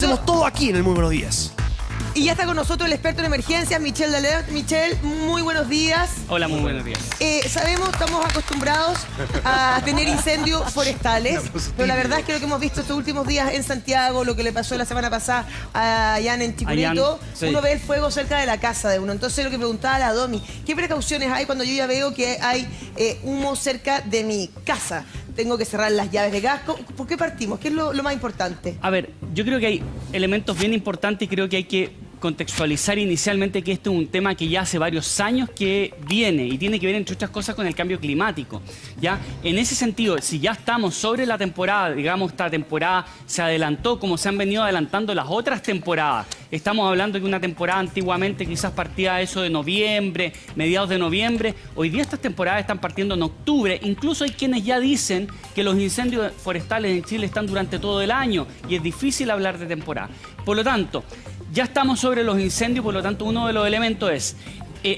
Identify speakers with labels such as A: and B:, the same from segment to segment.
A: tenemos todo aquí en el Muy Buenos Días.
B: Y ya está con nosotros el experto en emergencias, Michel Dalert. Michel, muy buenos días.
C: Hola, muy buenos días.
B: Sabemos, estamos acostumbrados a tener incendios forestales, pero la verdad es que lo que hemos visto estos últimos días en Santiago, lo que le pasó la semana pasada a Jan en Chicurito,
C: sí.
B: Uno ve el fuego cerca de la casa de uno. Entonces lo que preguntaba a la Domi, ¿qué precauciones hay cuando yo ya veo que hay humo cerca de mi casa? Tengo que cerrar las llaves de gas. ¿Por qué partimos? ¿Qué es lo más importante?
C: A ver, yo creo que hay elementos bien importantes y creo que hay que contextualizar inicialmente que este es un tema que ya hace varios años que viene y tiene que ver, entre otras cosas, con el cambio climático. ¿Ya? En ese sentido, si ya estamos sobre la temporada, digamos, esta temporada se adelantó como se han venido adelantando las otras temporadas. Estamos hablando de una temporada antiguamente quizás partía eso de noviembre, mediados de noviembre. Hoy día estas temporadas están partiendo en octubre. Incluso hay quienes ya dicen que los incendios forestales en Chile están durante todo el año y es difícil hablar de temporada. Por lo tanto, ya estamos sobre los incendios, por lo tanto, uno de los elementos es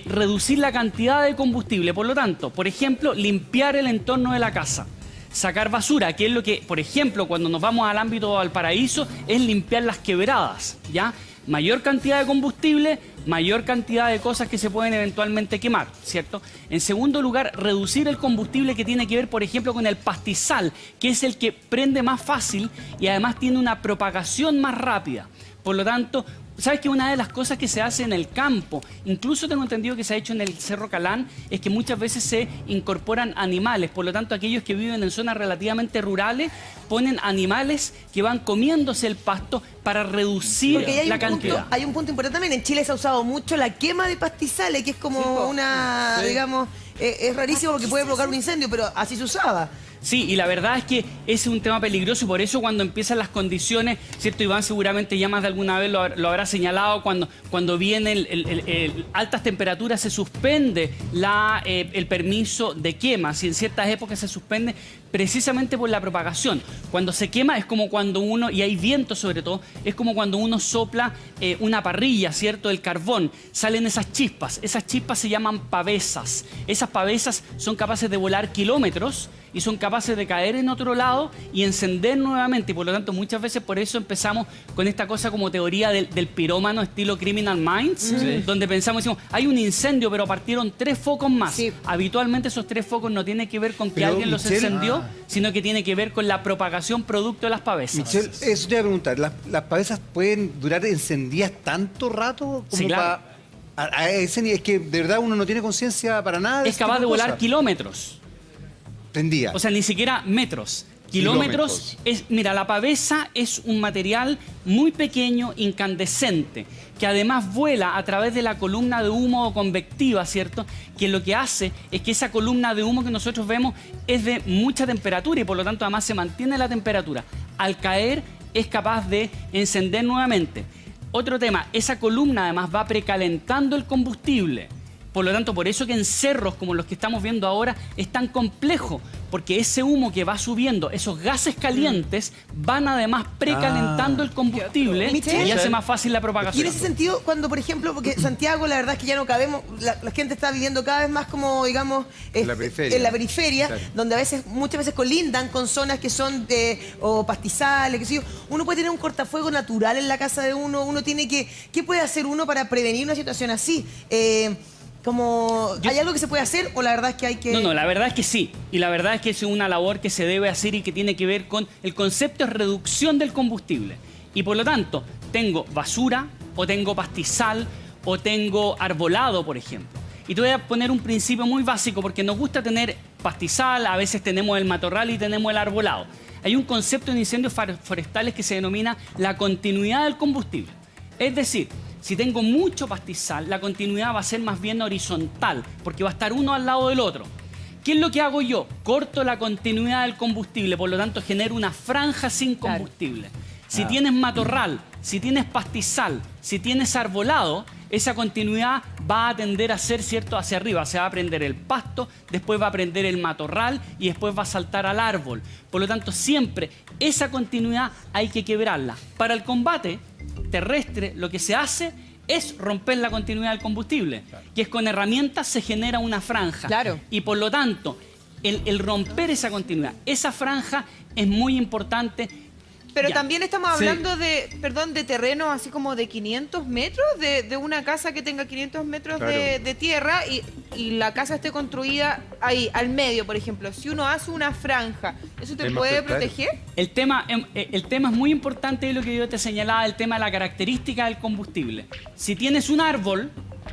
C: reducir la cantidad de combustible. Por lo tanto, por ejemplo, limpiar el entorno de la casa. Sacar basura, que es lo que, por ejemplo, cuando nos vamos al ámbito de Valparaíso, es limpiar las quebradas, ¿ya? Mayor cantidad de combustible, mayor cantidad de cosas que se pueden eventualmente quemar, ¿cierto? En segundo lugar, reducir el combustible que tiene que ver, por ejemplo, con el pastizal, que es el que prende más fácil y además tiene una propagación más rápida. Por lo tanto, ¿sabes que una de las cosas que se hace en el campo, incluso tengo entendido que se ha hecho en el Cerro Calán, es que muchas veces se incorporan animales? Por lo tanto, aquellos que viven en zonas relativamente rurales ponen animales que van comiéndose el pasto para reducir la cantidad.
B: Hay un punto importante también. En Chile se ha usado mucho la quema de pastizales, que es como digamos, es rarísimo porque puede provocar un incendio, pero así se usaba.
C: Sí, y la verdad es que ese es un tema peligroso y por eso cuando empiezan las condiciones, ¿cierto? Iván seguramente ya más de alguna vez lo habrá señalado, cuando vienen altas temperaturas se suspende el permiso de quema. Si en ciertas épocas se suspende precisamente por la propagación. Cuando se quema es como cuando uno, y hay viento sobre todo, es como cuando uno sopla una parrilla, ¿cierto? El carbón, salen esas chispas se llaman pavesas. Esas pavesas son capaces de volar kilómetros y son capaces de caer en otro lado y encender nuevamente. Y por lo tanto, muchas veces por eso empezamos con esta cosa como teoría del pirómano estilo Criminal Minds, donde pensamos, decimos, hay un incendio, pero partieron 3 focos más. Sí. Habitualmente esos 3 focos no tienen que ver con que alguien los encendió, sino que tiene que ver con la propagación producto de las pavesas.
D: Michel, eso te iba a preguntar, ¿las pavesas pueden durar encendidas tanto rato? Como
C: sí, claro.
D: Es que de verdad uno no tiene conciencia para nada.
C: Es capaz de volar kilómetros.
D: Prendía.
C: O sea, ni siquiera metros. Kilómetros. Mira, la pavesa es un material muy pequeño, incandescente, que además vuela a través de la columna de humo convectiva, ¿cierto? Que lo que hace es que esa columna de humo que nosotros vemos es de mucha temperatura y por lo tanto además se mantiene la temperatura. Al caer es capaz de encender nuevamente. Otro tema, esa columna además va precalentando el combustible. Por lo tanto, por eso que en cerros como los que estamos viendo ahora es tan complejo, porque ese humo que va subiendo, esos gases calientes, van además precalentando el combustible y hace más fácil la propagación.
B: Y en ese sentido, cuando, por ejemplo, porque Santiago, la verdad es que ya no cabemos, la gente está viviendo cada vez más como, digamos, en la periferia, claro, donde muchas veces colindan con zonas que son o pastizales, qué sé yo. Uno puede tener un cortafuego natural en la casa de uno tiene que... ¿Qué puede hacer uno para prevenir una situación así? ¿Hay algo que se puede hacer o la verdad es que hay que...?
C: No, la verdad es que sí. Y la verdad es que es una labor que se debe hacer y que tiene que ver con el concepto de reducción del combustible. Y por lo tanto, tengo basura, o tengo pastizal, o tengo arbolado, por ejemplo. Y te voy a poner un principio muy básico porque nos gusta tener pastizal, a veces tenemos el matorral y tenemos el arbolado. Hay un concepto en incendios forestales que se denomina la continuidad del combustible. Es decir, si tengo mucho pastizal, la continuidad va a ser más bien horizontal, porque va a estar uno al lado del otro. ¿Qué es lo que hago yo? Corto la continuidad del combustible, por lo tanto genero una franja sin combustible. Si tienes matorral, si tienes pastizal, si tienes arbolado, esa continuidad va a tender a ser, ¿cierto?, hacia arriba. Se va a prender el pasto, después va a prender el matorral y después va a saltar al árbol. Por lo tanto, siempre esa continuidad hay que quebrarla. Para el combate terrestre, lo que se hace es romper la continuidad del combustible, que es con herramientas se genera una franja.
B: Claro.
C: Y por lo tanto, el romper esa continuidad, esa franja es muy importante
E: Pero también estamos hablando de terrenos así como de 500 metros, de una casa que tenga 500 metros de tierra y la casa esté construida ahí, al medio, por ejemplo. Si uno hace una franja, ¿eso te puede proteger?
C: El tema es muy importante, lo que yo te señalaba, el tema de la característica del combustible. Si tienes un árbol,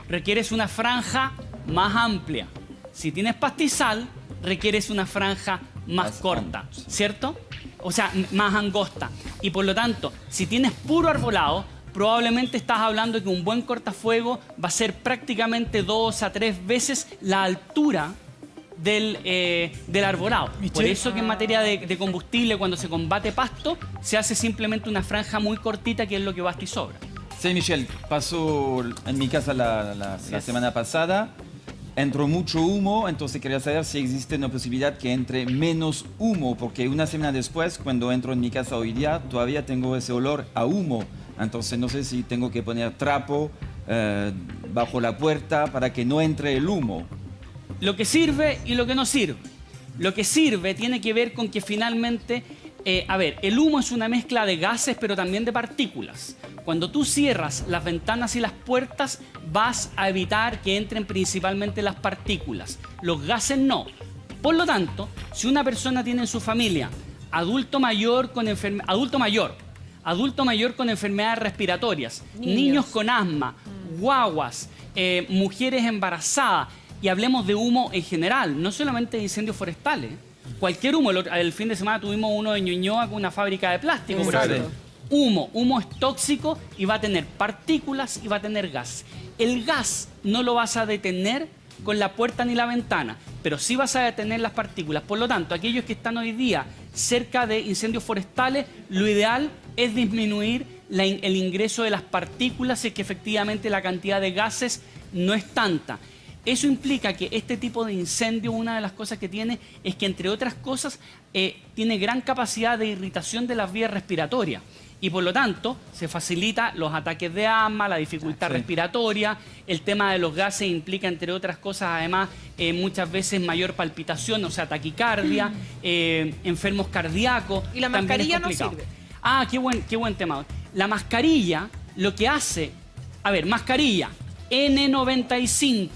C: requieres una franja más amplia. Si tienes pastizal, requieres una franja más corta, ¿cierto? O sea, más angosta. Y por lo tanto, si tienes puro arbolado, probablemente estás hablando que un buen cortafuego va a ser prácticamente 2 a 3 veces la altura del arbolado. Por eso que en materia de combustible, cuando se combate pasto, se hace simplemente una franja muy cortita, que es lo que basta y sobra.
F: Sí, Michelle, pasó en mi casa la semana pasada. Entró mucho humo, entonces quería saber si existe una posibilidad que entre menos humo, porque una semana después, cuando entro en mi casa hoy día, todavía tengo ese olor a humo. Entonces no sé si tengo que poner trapo bajo la puerta para que no entre el humo.
C: Lo que sirve y lo que no sirve. Lo que sirve tiene que ver con que finalmente, el humo es una mezcla de gases, pero también de partículas. Cuando tú cierras las ventanas y las puertas, vas a evitar que entren principalmente las partículas. Los gases no. Por lo tanto, si una persona tiene en su familia adulto mayor con enfermedades respiratorias, niños con asma, guaguas, mujeres embarazadas, y hablemos de humo en general, no solamente de incendios forestales. Cualquier humo. El fin de semana tuvimos uno de Ñuñoa con una fábrica de plástico. Humo es tóxico y va a tener partículas y va a tener gas. El gas no lo vas a detener con la puerta ni la ventana, pero sí vas a detener las partículas. Por lo tanto, aquellos que están hoy día cerca de incendios forestales, lo ideal es disminuir el ingreso de las partículas, si es que efectivamente la cantidad de gases no es tanta. Eso implica que este tipo de incendio, una de las cosas que tiene es que, entre otras cosas, tiene gran capacidad de irritación de las vías respiratorias. Y por lo tanto, se facilita los ataques de asma, la dificultad respiratoria. El tema de los gases implica, entre otras cosas, además, muchas veces mayor palpitación, o sea, taquicardia, enfermos cardíacos.
E: ¿Y la mascarilla no sirve?
C: Ah, qué buen tema. La mascarilla, lo que hace... mascarilla N95.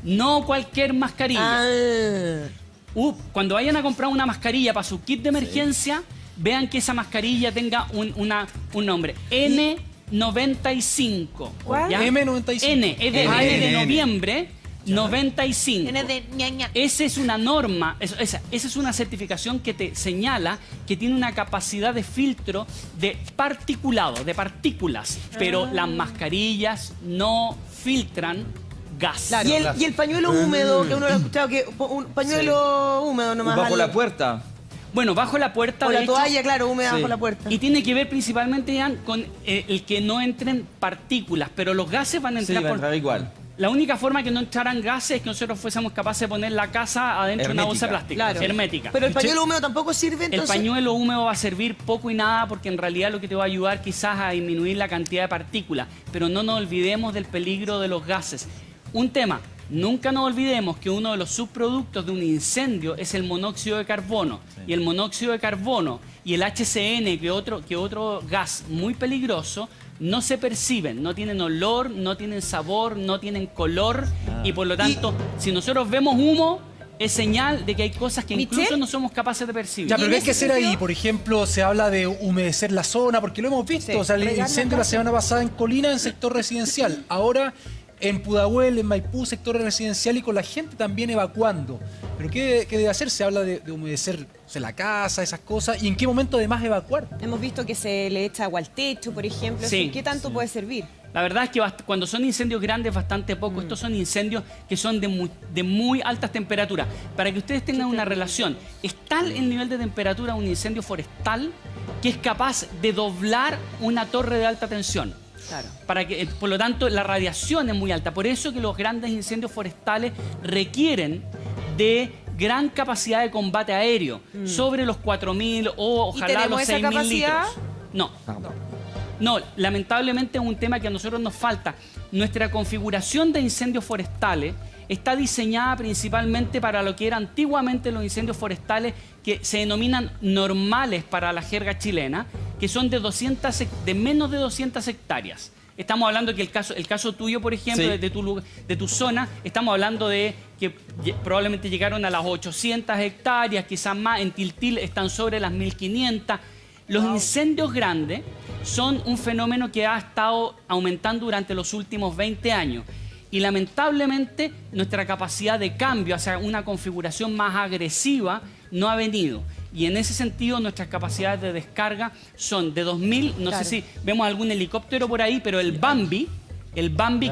C: No cualquier mascarilla. Cuando vayan a comprar una mascarilla para su kit de emergencia, vean que esa mascarilla tenga un nombre. N95.
E: ¿Cuál?
A: M95.
C: N de noviembre. 95.
E: N de ñaña.
C: Esa es una norma, esa es una certificación que te señala que tiene una capacidad de filtro de particulado, de partículas. Pero las mascarillas no filtran gas.
B: Claro. Y el pañuelo húmedo, que uno lo ha escuchado, que un pañuelo húmedo nomás.
F: Bajo la puerta.
C: Bueno, bajo la puerta.
B: O la toalla, claro, húmeda bajo la puerta.
C: Y tiene que ver principalmente, Ian, con el que no entren partículas, pero los gases van a entrar
F: va a entrar igual.
C: La única forma que no entraran gases es que nosotros fuésemos capaces de poner la casa adentro de una bolsa plástica, hermética.
B: Pero el pañuelo húmedo tampoco sirve, entonces.
C: El pañuelo húmedo va a servir poco y nada, porque en realidad lo que te va a ayudar quizás a disminuir la cantidad de partículas. Pero no nos olvidemos del peligro de los gases. Un tema, nunca nos olvidemos que uno de los subproductos de un incendio es el monóxido de carbono. Y el monóxido de carbono y el HCN, que otro gas muy peligroso, no se perciben, no tienen olor, no tienen sabor, no tienen color. Y por lo tanto, si nosotros vemos humo, es señal de que hay cosas que incluso no somos capaces de percibir.
A: Ya, pero ¿qué hay que hacer ahí? Por ejemplo, se habla de humedecer la zona, porque lo hemos visto. O sea, el incendio la semana pasada en Colina, en sector residencial. Ahora en Pudahuel, en Maipú, sector residencial, y con la gente también evacuando. ¿Pero qué debe hacer? Se habla de humedecer la casa, esas cosas. ¿Y en qué momento además evacuar?
E: Hemos visto que se le echa agua al techo, por ejemplo.
C: Sí.
E: ¿Qué tanto puede servir?
C: La verdad es que cuando son incendios grandes, bastante poco. Estos son incendios que son de muy altas temperaturas. Para que ustedes tengan una relación, es tal el nivel de temperatura de un incendio forestal que es capaz de doblar una torre de alta tensión.
E: Claro.
C: Por lo tanto, la radiación es muy alta. Por eso que los grandes incendios forestales requieren de gran capacidad de combate aéreo, sobre los 4.000 o ojalá los 6.000 litros. No, lamentablemente es un tema que a nosotros nos falta. Nuestra configuración de incendios forestales está diseñada principalmente para lo que eran antiguamente los incendios forestales, que se denominan normales para la jerga chilena, que son de menos de 200 hectáreas. Estamos hablando que el caso tuyo, por ejemplo, sí, de tu zona, estamos hablando de que probablemente llegaron a las 800 hectáreas, quizás más. En Tiltil están sobre las 1500. Los incendios grandes son un fenómeno que ha estado aumentando durante los últimos 20 años. Y lamentablemente nuestra capacidad de cambio hacia una configuración más agresiva no ha venido. Y en ese sentido nuestras capacidades de descarga son de 2000, no sé si vemos algún helicóptero por ahí, pero el Bambi,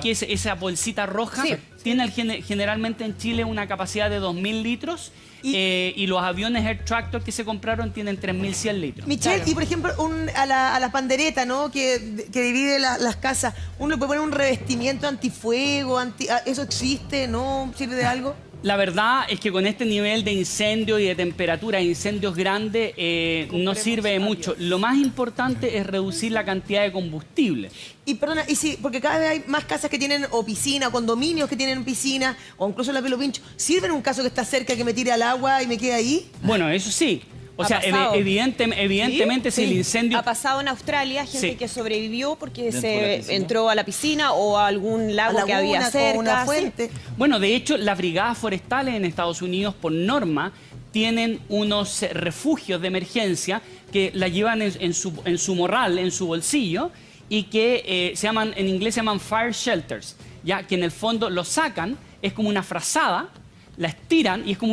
C: que es esa bolsita roja, tiene generalmente en Chile una capacidad de 2000 litros. Y los aviones Air Tractor que se compraron tienen 3100 litros.
B: Michelle, y por ejemplo, a la pandereta, ¿no? que divide las casas, ¿uno le puede poner un revestimiento antifuego? ¿Eso existe? ¿No sirve de algo?
C: La verdad es que con este nivel de incendio y de temperatura, incendios grandes, no sirve de mucho. Lo más importante es reducir la cantidad de combustible.
B: Y perdona, porque cada vez hay más casas que tienen o piscina, condominios que tienen piscina, o incluso la Pelo Pincho. ¿Sirve en un caso que está cerca que me tire al agua y me quede ahí?
C: Bueno, eso sí. O sea, evidentemente si el incendio...
G: Ha pasado en Australia, gente que sobrevivió porque se entró a la piscina o a algún lago que había cerca.
B: Una fuente.
C: Bueno, de hecho, las brigadas forestales en Estados Unidos, por norma, tienen unos refugios de emergencia que la llevan en su morral, en su bolsillo, y que en inglés se llaman fire shelters, ya que en el fondo lo sacan, es como una frazada, la estiran y es como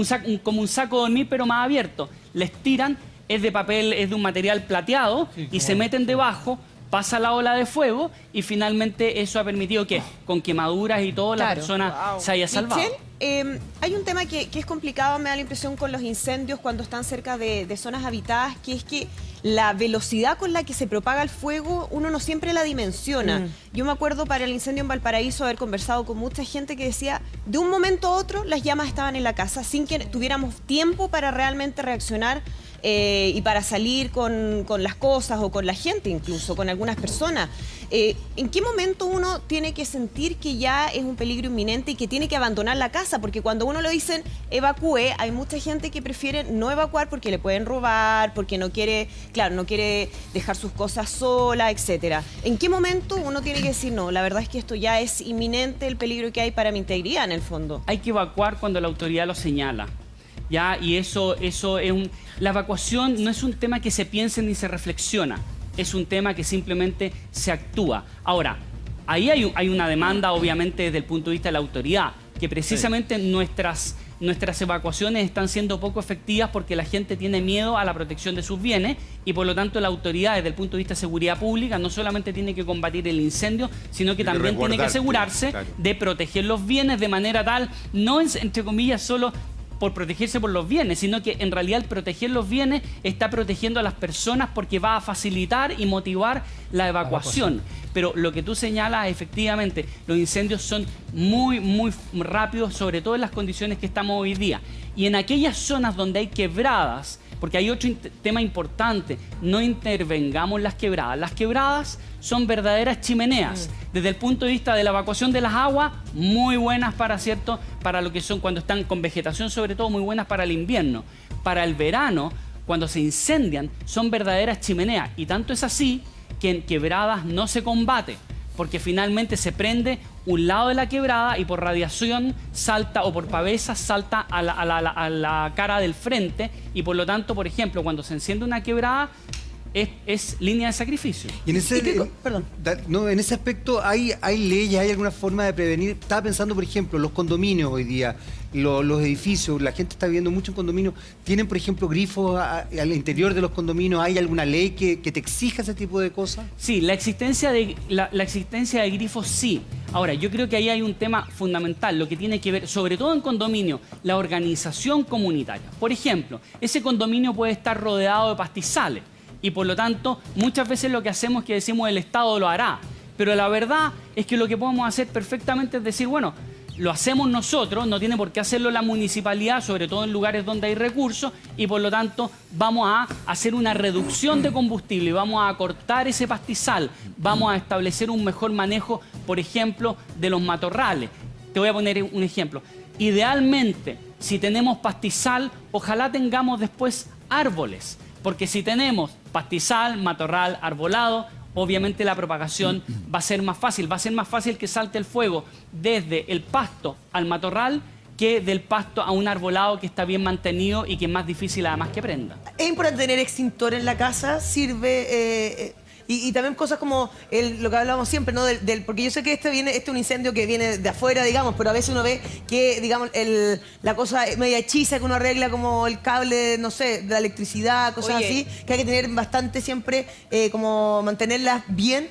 C: un saco de dormir pero más abierto. La estiran, es de papel, es de un material plateado y se meten debajo, pasa la ola de fuego y finalmente eso ha permitido que con quemaduras y todo la persona se haya salvado.
G: Michelle, hay un tema que es complicado, me da la impresión, con los incendios cuando están cerca de zonas habitadas, que es que la velocidad con la que se propaga el fuego, uno no siempre la dimensiona. Yo me acuerdo para el incendio en Valparaíso haber conversado con mucha gente que decía, de un momento a otro las llamas estaban en la casa sin que tuviéramos tiempo para realmente reaccionar y para salir con las cosas o con la gente, incluso con algunas personas. ¿En qué momento uno tiene que sentir que ya es un peligro inminente y que tiene que abandonar la casa? Porque cuando uno lo dicen evacúe, hay mucha gente que prefiere no evacuar porque le pueden robar, porque no quiere, no quiere dejar sus cosas sola, etcétera. ¿En qué momento uno tiene que decir, no, la verdad es que esto ya es inminente, el peligro que hay para mi integridad en el fondo?
C: Hay que evacuar cuando la autoridad lo señala. ¿Ya? Y eso es la evacuación no es un tema que se piense ni se reflexiona, es un tema que simplemente se actúa. Ahora, ahí hay una demanda, obviamente, desde el punto de vista de la autoridad, que precisamente nuestras evacuaciones están siendo poco efectivas porque la gente tiene miedo a la protección de sus bienes y por lo tanto la autoridad, desde el punto de vista de seguridad pública, no solamente tiene que combatir el incendio, sino que también tiene que asegurarse de proteger los bienes de manera tal, no entre comillas solo por protegerse por los bienes, sino que en realidad el proteger los bienes está protegiendo a las personas porque va a facilitar y motivar la evacuación. Pero lo que tú señalas, efectivamente, los incendios son muy, muy rápidos, sobre todo en las condiciones que estamos hoy día. Y en aquellas zonas donde hay quebradas, porque hay otro tema importante, no intervengamos las quebradas. Las quebradas son verdaderas chimeneas. Desde el punto de vista de la evacuación de las aguas, muy buenas para lo que son cuando están con vegetación, sobre todo muy buenas para el invierno. Para el verano, cuando se incendian, son verdaderas chimeneas. Y tanto es así que en quebradas no se combate, porque finalmente se prende un lado de la quebrada y por radiación salta o por pavesa salta a la cara del frente y por lo tanto, por ejemplo, cuando se enciende una quebrada es línea de sacrificio.
D: Y en ese aspecto hay leyes, hay alguna forma de prevenir. Estaba pensando, por ejemplo, los condominios hoy día, los edificios, la gente está viviendo mucho en condominios, tienen, por ejemplo, grifos al interior de los condominios. ¿Hay alguna ley que te exija ese tipo de cosas?
C: Sí, la existencia de grifos sí. Ahora, yo creo que ahí hay un tema fundamental, lo que tiene que ver, sobre todo en condominio, la organización comunitaria. Por ejemplo, ese condominio puede estar rodeado de pastizales y por lo tanto muchas veces lo que hacemos es que decimos el Estado lo hará, pero la verdad es que lo que podemos hacer perfectamente es decir, bueno, lo hacemos nosotros, no tiene por qué hacerlo la municipalidad, sobre todo en lugares donde hay recursos, y por lo tanto vamos a hacer una reducción de combustible, vamos a cortar ese pastizal, vamos a establecer un mejor manejo, por ejemplo, de los matorrales. Te voy a poner un ejemplo. Idealmente, si tenemos pastizal, ojalá tengamos después árboles. Porque si tenemos pastizal, matorral, arbolado, obviamente la propagación va a ser más fácil. Va a ser más fácil que salte el fuego desde el pasto al matorral que del pasto a un arbolado que está bien mantenido y que es más difícil además que prenda.
B: Es importante tener extintor en la casa, sirve... Y también cosas como lo que hablábamos siempre, ¿no? Porque yo sé que este es un incendio que viene de afuera, digamos, pero a veces uno ve que, digamos, la cosa media hechiza que uno arregla como el cable, no sé, de la electricidad, cosas así, que hay que tener bastante siempre, como mantenerlas bien.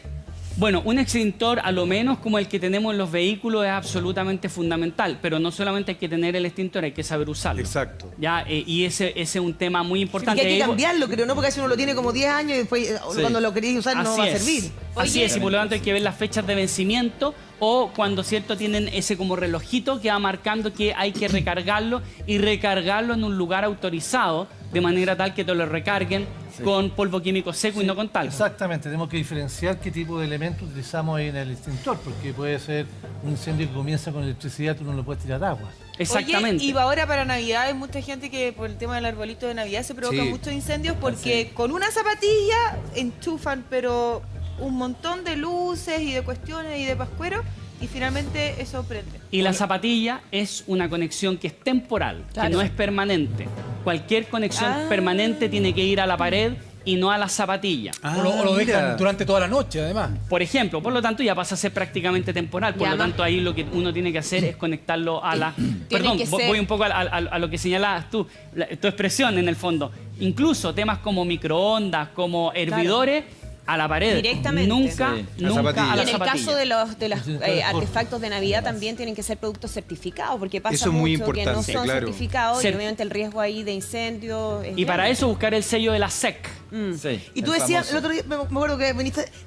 C: Bueno, un extintor a lo menos como el que tenemos en los vehículos es absolutamente fundamental, pero no solamente hay que tener el extintor, hay que saber usarlo.
D: Exacto.
C: ¿Ya? Y ese es un tema muy importante.
B: Y que hay que cambiarlo, creo, ¿no? Porque a veces uno lo tiene como 10 años y después cuando lo queréis usar no va a servir.
C: Así es, y por lo tanto hay que ver las fechas de vencimiento o cuando, ¿cierto?, tienen ese como relojito que va marcando que hay que recargarlo y recargarlo en un lugar autorizado de manera tal que te lo recarguen con polvo químico seco y no con talco.
H: Exactamente, tenemos que diferenciar qué tipo de elementos utilizamos en el extintor, porque puede ser un incendio que comienza con electricidad, tú no lo puedes tirar agua.
C: Exactamente.
E: Oye, y ahora para Navidad hay mucha gente que por el tema del arbolito de Navidad se provocan muchos incendios porque con una zapatilla enchufan, pero un montón de luces y de cuestiones y de pascueros y finalmente eso prende.
C: Y la zapatilla es una conexión que es temporal, que no es permanente. Cualquier conexión permanente tiene que ir a la pared y no a la zapatilla.
A: O lo dejan durante toda la noche, además.
C: Por ejemplo, por lo tanto ya pasa a ser prácticamente temporal. Por lo tanto, ahí lo que uno tiene que hacer es conectarlo a la... Perdón, voy un poco a lo que señalabas tú, tu expresión en el fondo. Incluso temas como microondas, como hervidores... A la pared.
G: Directamente.
C: Nunca a la
G: Y en el caso de los artefactos de Navidad también tienen que ser productos certificados, porque pasa
D: eso es muy
G: mucho que no
D: importante,
G: son
D: claro.
G: certificados y obviamente el riesgo ahí de incendio es
C: Y para
G: grande.
C: eso buscar el sello de la SEC.
F: Sí,
B: Y tú decías, el otro día, me acuerdo que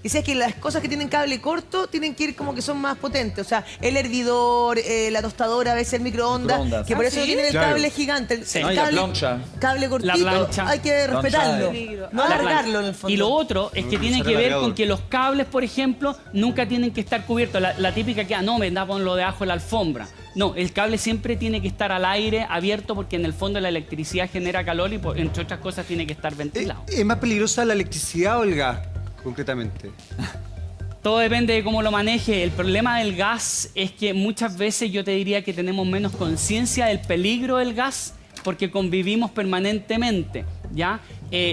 B: decías que las cosas que tienen cable corto tienen que ir como que son más potentes. O sea, el hervidor, la tostadora, a veces el microondas, que por eso tienen el cable gigante. El
F: No, y la plancha.
B: Cable cortito,
C: plancha.
B: hay que respetarlo. No alargarlo en el fondo.
C: Y lo otro es que tiene que ver con que los cables, por ejemplo, nunca tienen que estar cubiertos. La típica que, no, me da ponlo debajo de la alfombra. No, el cable siempre tiene que estar al aire, abierto, porque en el fondo la electricidad genera calor y, entre otras cosas, tiene que estar ventilado.
D: ¿Es más peligrosa la electricidad o el gas, concretamente?
C: Todo depende de cómo lo maneje. El problema del gas es que muchas veces yo te diría que tenemos menos conciencia del peligro del gas porque convivimos permanentemente, ¿ya?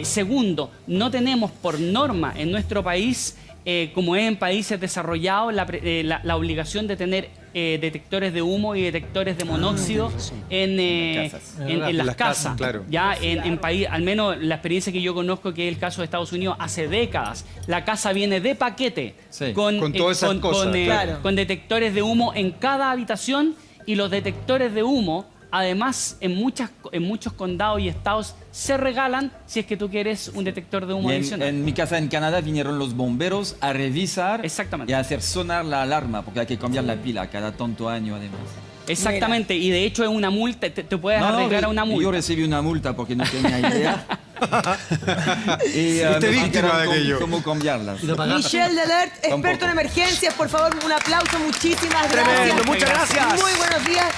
C: Segundo, no tenemos por norma en nuestro país, como es en países desarrollados, la obligación de tener detectores de humo y detectores de monóxido en las casas.
D: Claro.
C: Ya en país, al menos la experiencia que yo conozco, que es el caso de Estados Unidos, hace décadas, la casa viene de paquete
D: con todas esas cosas,
C: con detectores de humo en cada habitación, y los detectores de humo, además, en muchos condados y estados se regalan si es que tú quieres un detector de humo adicional.
F: En mi casa en Canadá vinieron los bomberos a revisar y a hacer sonar la alarma, porque hay que cambiar la pila cada tanto año además.
C: Exactamente, y de hecho es una multa, te puedes arreglar a una multa.
F: Yo recibí una multa porque no tenía idea. Y
D: Fuiste víctima de aquello.
F: ¿Cómo cambiarlas?
B: Michel Delert, experto en emergencias, por favor, un aplauso, muchísimas gracias.
I: Tremendo, muchas gracias.
B: Muy buenos días.